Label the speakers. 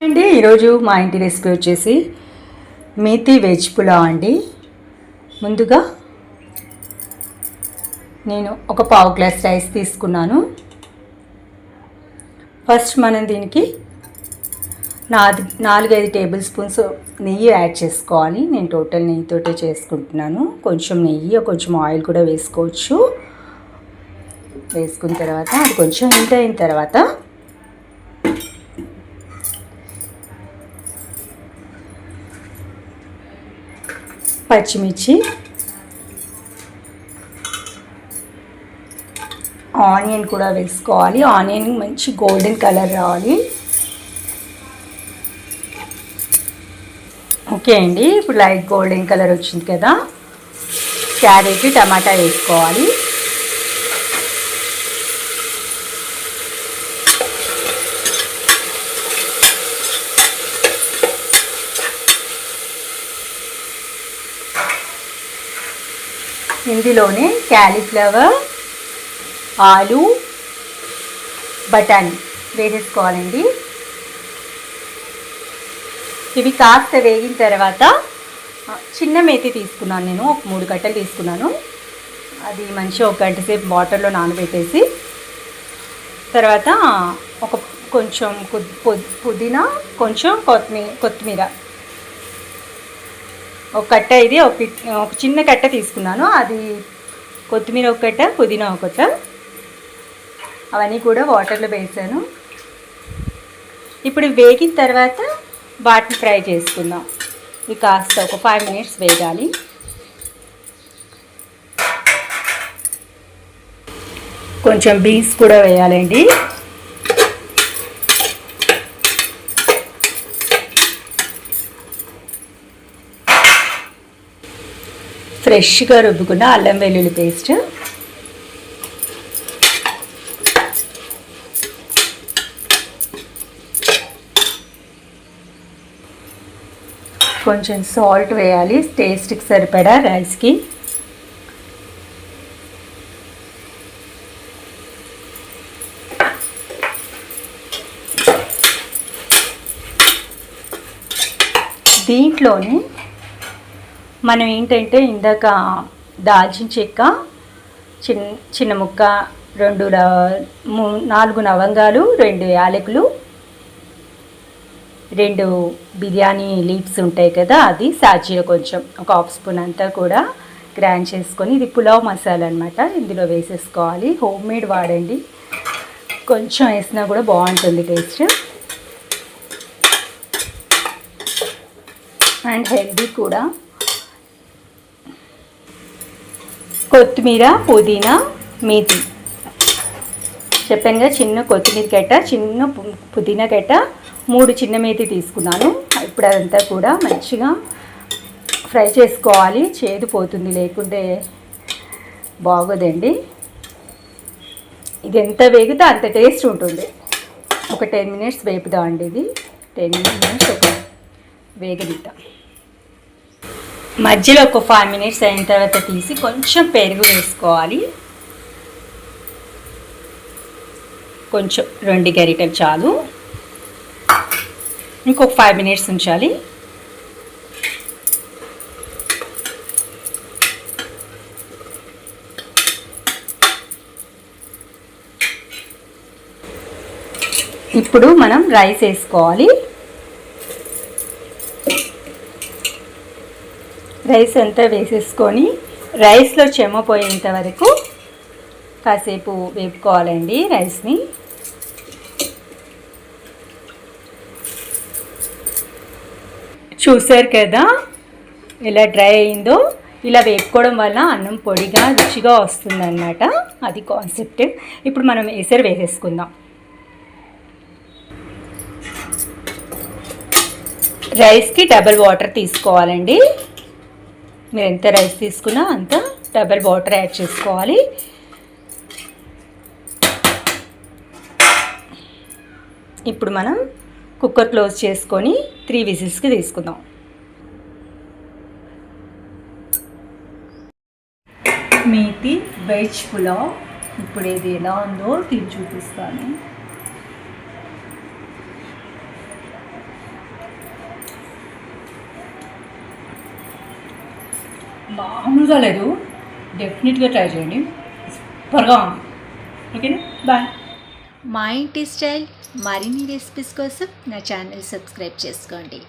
Speaker 1: అండి ఈరోజు మా ఇంటి రెసిపీ వచ్చేసి మేతి వెజ్ పులావ్ అండి. ముందుగా నేను ఒక పావు గ్లాస్ రైస్ తీసుకున్నాను. ఫస్ట్ మనం దీనికి 4-5 టేబుల్ స్పూన్స్ నెయ్యి యాడ్ చేసుకోవాలి. నేను టోటల్ నెయ్యితోటే చేసుకుంటున్నాను. కొంచెం నెయ్యి, కొంచెం ఆయిల్ కూడా వేసుకోవచ్చు. వేసుకున్న తర్వాత అది కొంచెం హీట్ అయిన తర్వాత పచ్చిమిర్చి, ఆనియన్ కూడా వేసుకోవాలి. ఆనియన్ మంచి గోల్డెన్ కలర్ రావాలి. ఓకే అండి, ఇప్పుడు లైట్ గోల్డెన్ కలర్ వచ్చింది కదా, క్యారెట్, టమాటా వేసుకోవాలి. ఇందులోనే క్యాలీఫ్లవర్, ఆలు, బఠానీ వేసేసుకోవాలండి. ఇవి కాస్త వేగిన తర్వాత చిన్న మేతి తీసుకున్నాను. నేను ఒక 3 కట్టలు తీసుకున్నాను. అది మంచిగా ఒక గంట సేపు వాటర్లో నానబెట్టేసి తర్వాత కొంచెం పుదీనా, కొంచెం కొత్తిమీర ఒక కట్ట, ఇది ఒక చిన్న కట్ట తీసుకున్నాను. అది కొత్తిమీర ఒక కట్ట, పుదీనా ఒక కట్ట, అవన్నీ కూడా వాటర్లో వేసాను. ఇప్పుడు వేగిన తర్వాత వాటిని ఫ్రై చేసుకుందాం. ఇవి కాస్త ఒక 5 మినిట్స్ వేగాలి. కొంచెం బీన్స్ కూడా వేయాలండి. ఫ్రెష్గా రుబ్బుకున్న అల్లం వెల్లుల్లి పేస్ట్, కొంచెం సాల్ట్ వేయాలి టేస్ట్కి సరిపడా రైస్కి. దీంట్లోనే మనం ఏంటంటే ఇందాక దాల్చిన చెక్క చిన్న ముక్క, 4 లవంగాలు, 2 యాలకులు, 2 బిర్యానీ లీవ్స్ ఉంటాయి కదా, అది సాజీర కొంచెం ఒక 1/2 స్పూన్ అంతా కూడా గ్రైండ్ చేసుకొని, ఇది పులావ్ మసాలా అనమాట, ఇందులో వేసేసుకోవాలి. హోమ్ మేడ్ వాడండి, కొంచెం వేసినా కూడా బాగుంటుంది టేస్ట్ అండ్ హెల్దీ కూడా. కొత్తిమీర, పుదీనా, మేతి చెప్పానుగా, చిన్న కొత్తిమీర కట్ట, చిన్న పుదీనా కట్ట, 3 చిన్న మేతి తీసుకున్నాను. ఇప్పుడు అదంతా కూడా మంచిగా ఫ్రై చేసుకోవాలి. చేదు పోతుంది, లేకుంటే బాగోదండి. ఇది ఎంత వేగితే అంత టేస్ట్ ఉంటుంది. ఒక 10 మినిట్స్ వేపుదామండి. ఇది 10 మినిట్స్ ఒక వేగనిద్దాం. మధ్యలో ఒక 5 మినిట్స్ అయిన తర్వాత తీసి కొంచెం పెరుగు వేసుకోవాలి. కొంచెం 2 గరిటెలు చాలు. ఇంకొక 5 మినిట్స్ ఉంచాలి. ఇప్పుడు మనం రైస్ వేసుకోవాలి. రైస్ అంతా వేసేసుకొని రైస్లో చెమ్మపోయేంత వరకు కాసేపు వేపుకోవాలండి రైస్ని. చూసారు కదా ఇలా డ్రై అయిందో. ఇలా వేపుకోవడం వల్ల అన్నం పొడిగా రుచిగా వస్తుందన్నమాట, అది కాన్సెప్ట్. ఇప్పుడు మనం ఎసరు వేసేసుకుందాం. రైస్కి డబుల్ వాటర్ తీసుకోవాలండి. మీరు ఎంత రైస్ తీసుకున్నా అంత డబుల్ వాటర్ యాడ్ చేసుకోవాలి. ఇప్పుడు మనం కుక్కర్ క్లోజ్ చేసుకొని 3 విజిల్స్కి తీసుకుందాం. మేతి వెజ్ పులావ్ ఇప్పుడు ఇది ఎలా ఉందో తిని చూపిస్తాను. మామూలుగా లేదు, డెఫినెట్గా ట్రై చేయండి, సూపర్గా ఉంది. ఓకేనా, బాయ్.
Speaker 2: మా ఇంటి స్టైల్ మరిన్ని రెసిపీస్ కోసం నా ఛానల్ సబ్స్క్రైబ్ చేసుకోండి.